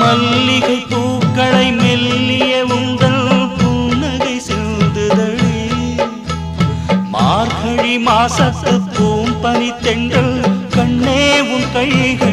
மல்லிகை பூக்களை மெல்லிய உந்தல் புன்னகை செல்லுதடி மார்கழி மாசத்து பூம்பனி தென்றல் கண்ணே உன் கைகள்